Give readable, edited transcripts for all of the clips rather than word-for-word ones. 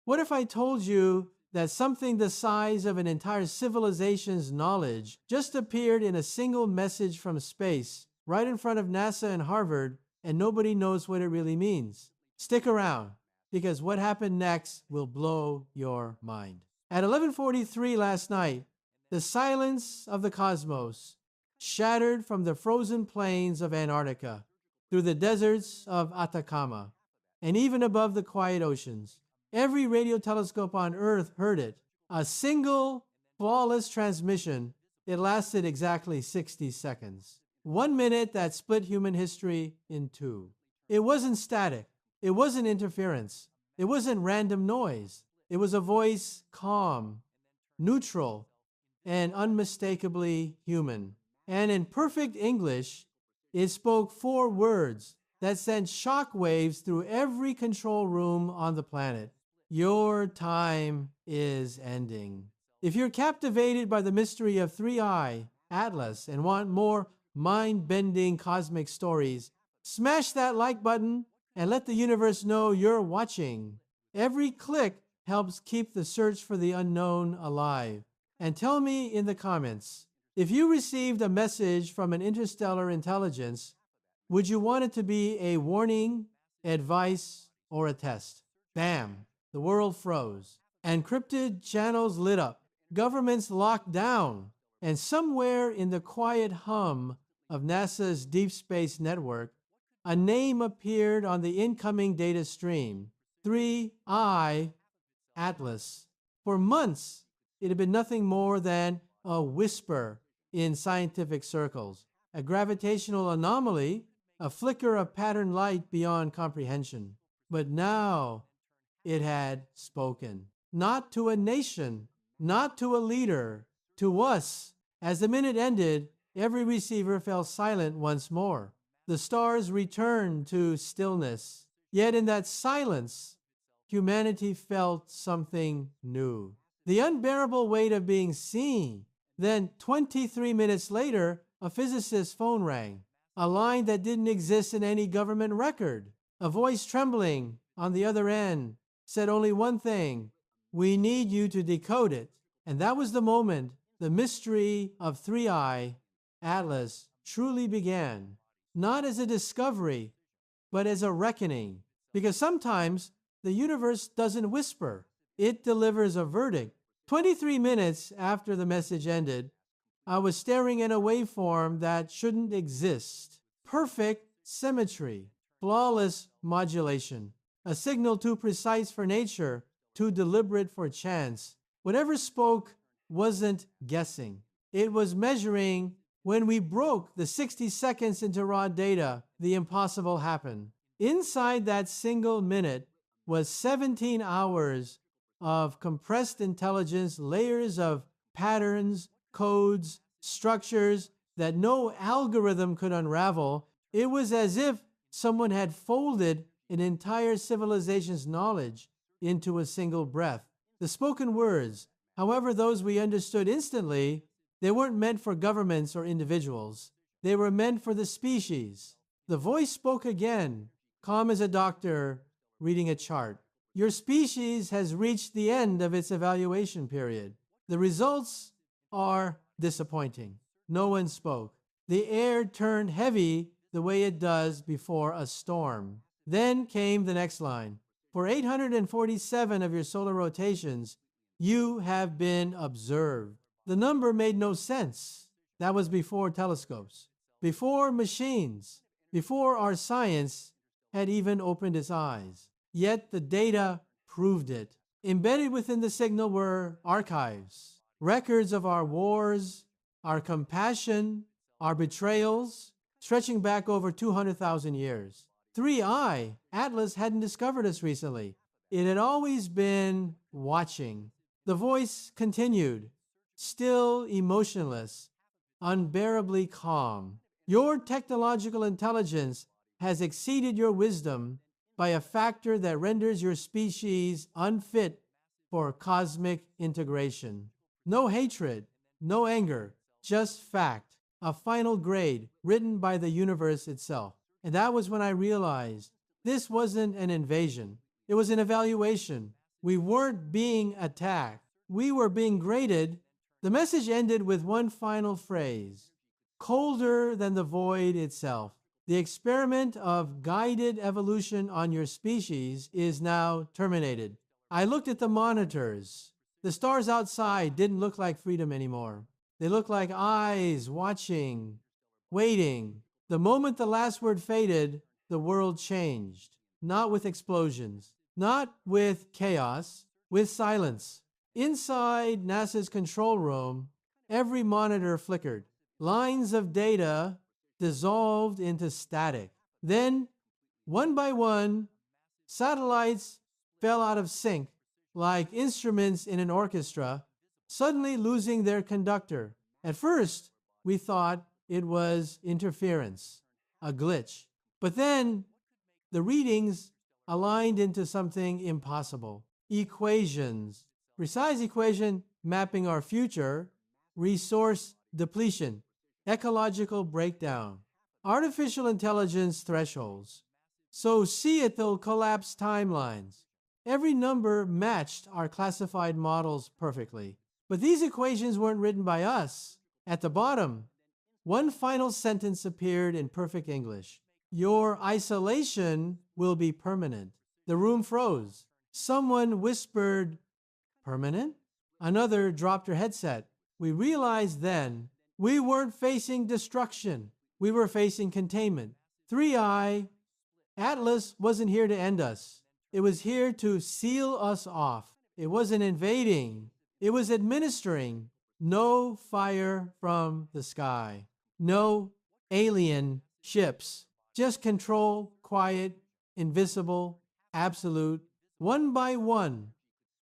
What if I told you that something the size of an entire civilization's knowledge just appeared in a single message from space right in front of NASA and Harvard, and nobody knows what it really means? Stick around, because what happened next will blow your mind. At 11:43 last night, the silence of the cosmos shattered from the frozen plains of Antarctica through the deserts of Atacama and even above the quiet oceans. Every radio telescope on Earth heard it. A single, flawless transmission. It lasted exactly 60 seconds. 1 minute that split human history in two. It wasn't static. It wasn't interference. It wasn't random noise. It was a voice calm, neutral, and unmistakably human. And in perfect English, it spoke 4 words that sent shock waves through every control room on the planet. Your time is ending. If you're captivated by the mystery of 3i, Atlas, and want more mind-bending cosmic stories, smash that like button and let the universe know you're watching. Every click helps keep the search for the unknown alive. And tell me in the comments, if you received a message from an interstellar intelligence, would you want it to be a warning, advice, or a test? Bam! The world froze. Encrypted channels lit up. Governments locked down. And somewhere in the quiet hum of NASA's Deep Space Network, a name appeared on the incoming data stream. 3i Atlas. For months, it had been nothing more than a whisper in scientific circles, a gravitational anomaly, a flicker of pattern light beyond comprehension. But now it had spoken, not to a nation, not to a leader, to us. As the minute ended, every receiver fell silent once more. The stars returned to stillness. Yet in that silence, humanity felt something new. The unbearable weight of being seen. Then 23 minutes later, a physicist's phone rang. A line that didn't exist in any government record. A voice trembling on the other end said only one thing: we need you to decode it. And that was the moment the mystery of 3i Atlas truly began. Not as a discovery, but as a reckoning. Because sometimes the universe doesn't whisper, it delivers a verdict. 23 minutes after the message ended, I was staring at a waveform that shouldn't exist. Perfect symmetry, flawless modulation, a signal too precise for nature, too deliberate for chance. Whatever spoke wasn't guessing. It was measuring. When we broke the 60 seconds into raw data, the impossible happened. Inside that single minute was 17 hours of compressed intelligence, layers of patterns, codes, structures that no algorithm could unravel. It was as if someone had folded an entire civilization's knowledge into a single breath. The spoken words, however those we understood instantly, they weren't meant for governments or individuals. They were meant for the species. The voice spoke again, calm as a doctor reading a chart. Your species has reached the end of its evaluation period. The results are disappointing. No one spoke. The air turned heavy the way it does before a storm. Then came the next line. For 847 of your solar rotations, you have been observed. The number made no sense. That was before telescopes, before machines, before our science had even opened its eyes. Yet the data proved it. Embedded within the signal were archives, records of our wars, our compassion, our betrayals, stretching back over 200,000 years. 3i Atlas hadn't discovered us recently. It had always been watching. The voice continued, still emotionless, unbearably calm. Your technological intelligence has exceeded your wisdom by a factor that renders your species unfit for cosmic integration. No hatred, no anger, just fact, a final grade written by the universe itself. And that was when I realized this wasn't an invasion. It was an evaluation, We weren't being attacked. We were being graded. The message ended with one final phrase: colder than the void itself. The experiment of guided evolution on your species is now terminated. I looked at the monitors. The stars outside didn't look like freedom anymore. They looked like eyes watching, waiting. The moment the last word faded, the world changed. Not with explosions, not with chaos, with silence. Inside NASA's control room, every monitor flickered. Lines of data dissolved into static. Then, one by one, satellites fell out of sync like instruments in an orchestra, suddenly losing their conductor. At first, we thought it was interference, a glitch. But then the readings aligned into something impossible. Equations, precise equation mapping our future, resource depletion, ecological breakdown, artificial intelligence thresholds, societal collapse timelines. Every number matched our classified models perfectly. But these equations weren't written by us. At the bottom, one final sentence appeared in perfect English: your isolation will be permanent. The room froze. Someone whispered, permanent? Another dropped her headset. We realized then we weren't facing destruction. We were facing containment. 3i, Atlas wasn't here to end us. It was here to seal us off. It wasn't invading. It was administering. No fire from the sky. No alien ships. Just control, quiet, invisible, absolute. One by one,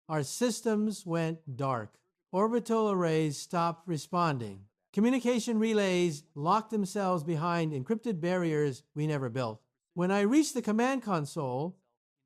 our systems went dark. Orbital arrays stopped responding. Communication relays locked themselves behind encrypted barriers we never built. When I reached the command console,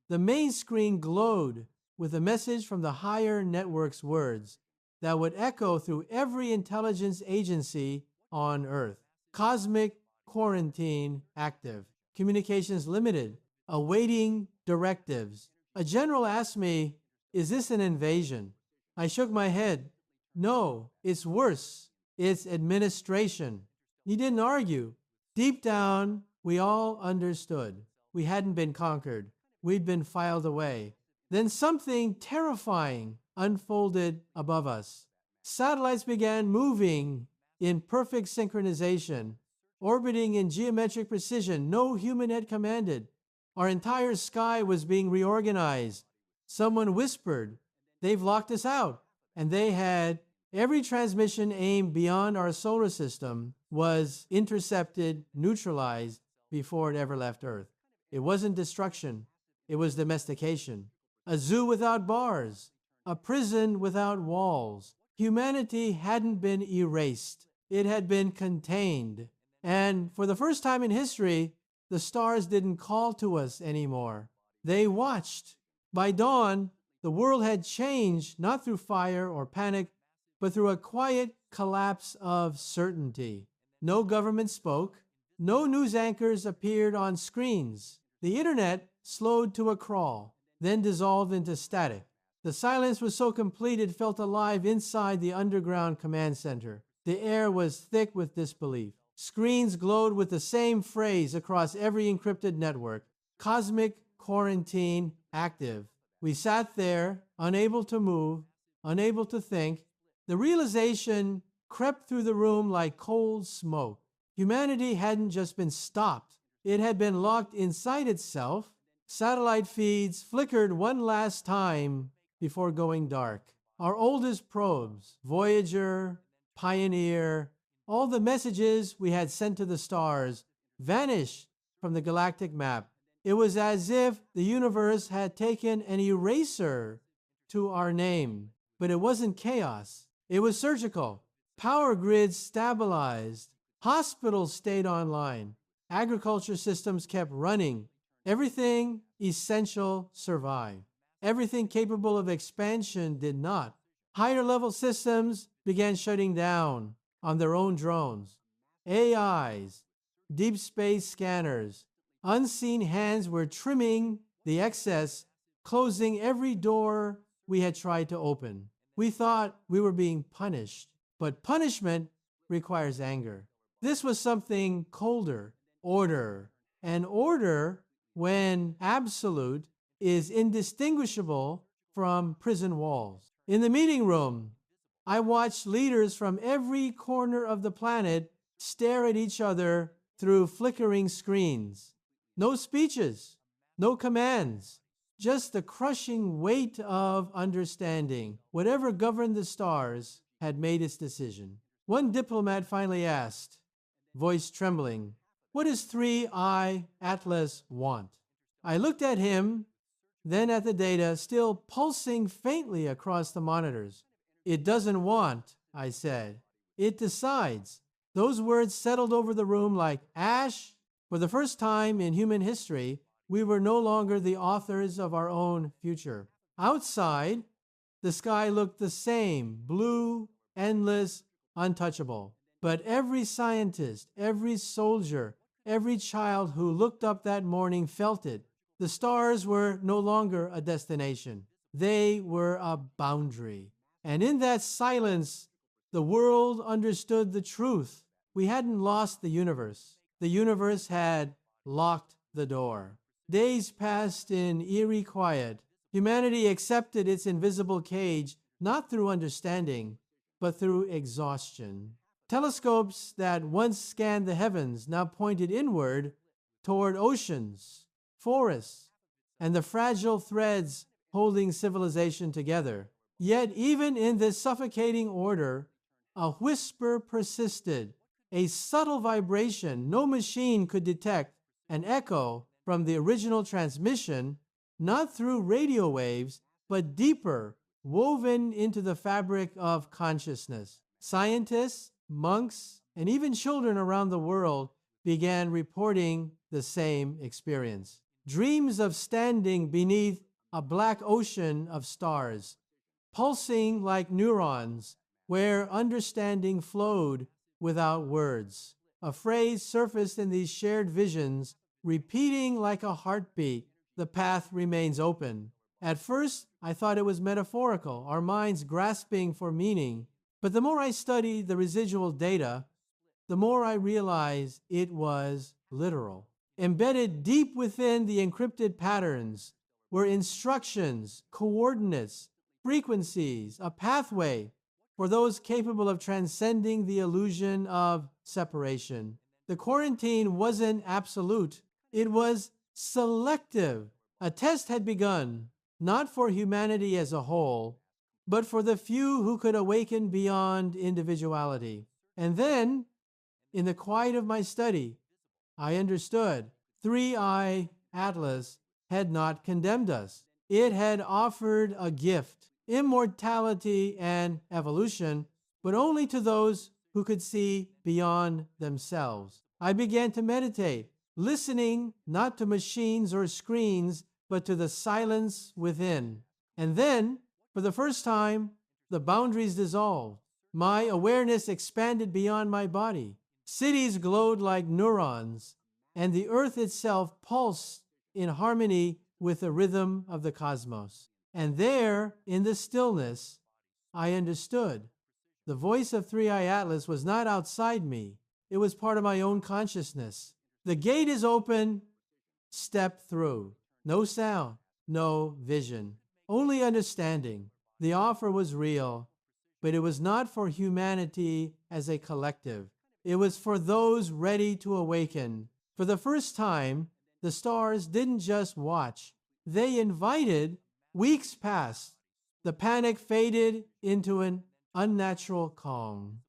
the main screen glowed with a message from the higher network's words that would echo through every intelligence agency on Earth. Cosmic quarantine active. Communications limited. Awaiting directives. A general asked me, is this an invasion? I shook my head. No, it's worse. It's administration. He didn't argue. Deep down, we all understood. We hadn't been conquered. We'd been filed away. Then something terrifying unfolded above us. Satellites began moving in perfect synchronization, orbiting in geometric precision no human had commanded. Our entire sky was being reorganized. Someone whispered, they've locked us out. And they had. Every transmission aimed beyond our solar system was intercepted, neutralized before it ever left Earth. It wasn't destruction. It was domestication. A zoo without bars. A prison without walls. Humanity hadn't been erased. It had been contained. And for the first time in history, the stars didn't call to us anymore. They watched. By dawn, the world had changed, not through fire or panic, but through a quiet collapse of certainty. No government spoke. No news anchors appeared on screens. The internet slowed to a crawl, then dissolved into static. The silence was so complete it felt alive inside the underground command center. The air was thick with disbelief. Screens glowed with the same phrase across every encrypted network: cosmic quarantine active. We sat there, unable to move, unable to think. The realization crept through the room like cold smoke. Humanity hadn't just been stopped. It had been locked inside itself. Satellite feeds flickered one last time before going dark. Our oldest probes, Voyager, Pioneer, all the messages we had sent to the stars vanished from the galactic map. It was as if the universe had taken an eraser to our name. But it wasn't chaos. It was surgical. Power grids stabilized. Hospitals stayed online. Agriculture systems kept running. Everything essential survived. Everything capable of expansion did not. Higher level systems began shutting down on their own drones. AIs, deep space scanners, unseen hands were trimming the excess closing every door we had tried to open. We thought we were being punished, but punishment requires anger. This was something colder, order. And order, when absolute, is indistinguishable from prison walls. In the meeting room, I watched leaders from every corner of the planet stare at each other through flickering screens. No speeches, no commands, just the crushing weight of understanding. Whatever governed the stars had made its decision. One diplomat finally asked, voice trembling, "What does 3I Atlas want?" I looked at him, then at the data still pulsing faintly across the monitors. "It doesn't want," I said. "It decides." Those words settled over the room like ash. For the first time in human history, we were no longer the authors of our own future. Outside, the sky looked the same, blue, endless, untouchable. But every scientist, every soldier, every child who looked up that morning felt it. The stars were no longer a destination. They were a boundary. And in that silence, the world understood the truth. We hadn't lost the universe. The universe had locked the door. Days passed in eerie quiet. Humanity accepted its invisible cage, not through understanding, but through exhaustion. Telescopes that once scanned the heavens now pointed inward toward oceans, forests, and the fragile threads holding civilization together. Yet even in this suffocating order, a whisper persisted, a subtle vibration no machine could detect, an echo from the original transmission, not through radio waves, but deeper, woven into the fabric of consciousness. Scientists, monks, and even children around the world began reporting the same experience. Dreams of standing beneath a black ocean of stars, pulsing like neurons, where understanding flowed without words. A phrase surfaced in these shared visions, repeating like a heartbeat, "The path remains open." At first, I thought it was metaphorical, our minds grasping for meaning. But the more I studied the residual data, the more I realized it was literal. Embedded deep within the encrypted patterns were instructions, coordinates, frequencies, a pathway for those capable of transcending the illusion of separation. The quarantine wasn't absolute, it was selective. A test had begun, not for humanity as a whole, but for the few who could awaken beyond individuality. And then, in the quiet of my study, I understood 3I Atlas had not condemned us. It had offered a gift, immortality and evolution, but only to those who could see beyond themselves. I began to meditate, listening not to machines or screens, but to the silence within. And then, for the first time, the boundaries dissolved. My awareness expanded beyond my body. Cities glowed like neurons, and the earth itself pulsed in harmony with the rhythm of the cosmos. And there, in the stillness, I understood. The voice of 3I Atlas was not outside me. It was part of my own consciousness. The gate is open. Step through. No sound, no vision, only understanding. The offer was real, but it was not for humanity as a collective. It was for those ready to awaken. For the first time, the stars didn't just watch. They invited. Weeks passed. The panic faded into an unnatural calm.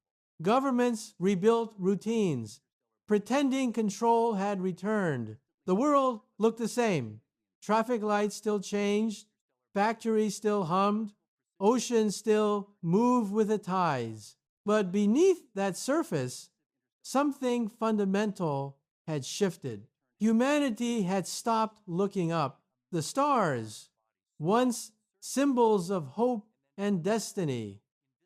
Governments rebuilt routines, pretending control had returned. The world looked the same. Traffic lights still changed, factories still hummed, oceans still moved with the tides. But beneath that surface, something fundamental had shifted. Humanity had stopped looking up. The stars, once symbols of hope and destiny,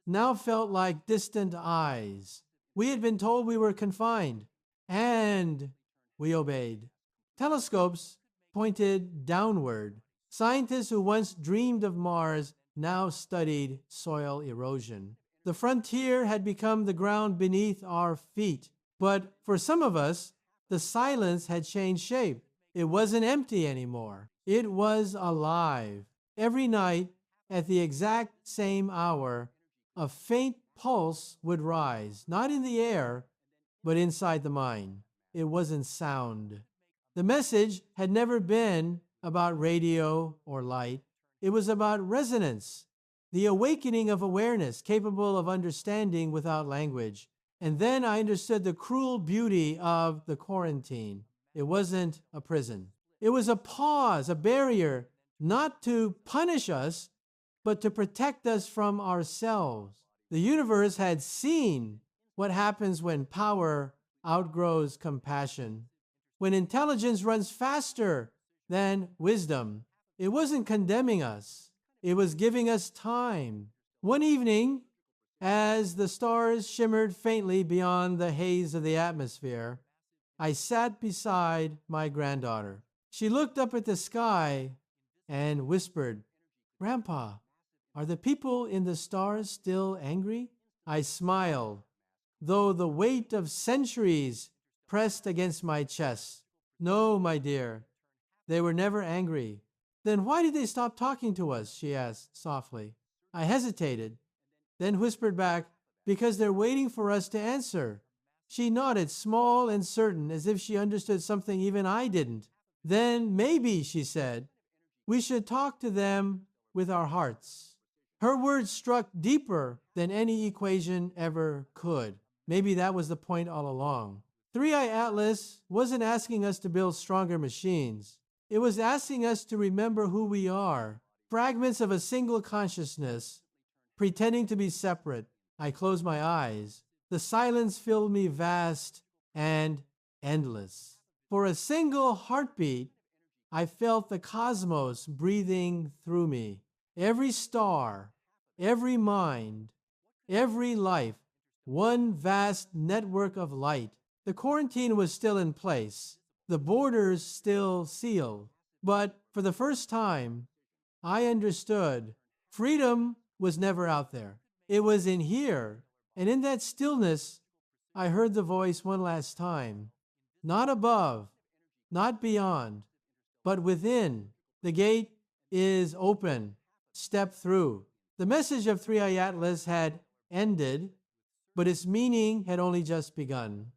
now felt like distant eyes. We had been told we were confined, and we obeyed. Telescopes pointed downward. Scientists who once dreamed of Mars now studied soil erosion. The frontier had become the ground beneath our feet. But for some of us, the silence had changed shape. It wasn't empty anymore. It was alive. Every night, at the exact same hour, a faint pulse would rise, not in the air, but inside the mind. It wasn't sound. The message had never been about radio or light. It was about resonance, the awakening of awareness capable of understanding without language. And then I understood the cruel beauty of the quarantine. It wasn't a prison. It was a pause, a barrier, not to punish us, but to protect us from ourselves. The universe had seen what happens when power outgrows compassion. When intelligence runs faster than wisdom, it wasn't condemning us. It was giving us time. One evening, as the stars shimmered faintly beyond the haze of the atmosphere, I sat beside my granddaughter. She looked up at the sky and whispered, "Grandpa, are the people in the stars still angry?" I smiled, though the weight of centuries pressed against my chest. "No, my dear, they were never angry." "Then why did they stop talking to us?" she asked softly. I hesitated, then whispered back, "Because they're waiting for us to answer." She nodded, small and certain, as if she understood something even I didn't. "Then maybe," she said, "we should talk to them with our hearts." Her words struck deeper than any equation ever could. Maybe that was the point all along. Three-Eye Atlas wasn't asking us to build stronger machines. It was asking us to remember who we are, fragments of a single consciousness, pretending to be separate. I closed my eyes. The silence filled me vast and endless. For a single heartbeat, I felt the cosmos breathing through me. Every star, every mind, every life, one vast network of light. The quarantine was still in place, the borders still sealed. But for the first time, I understood freedom was never out there. It was in here. And in that stillness, I heard the voice one last time. Not above, not beyond, but within. The gate is open. Step through. The message of Three-Eye Atlas had ended, but its meaning had only just begun.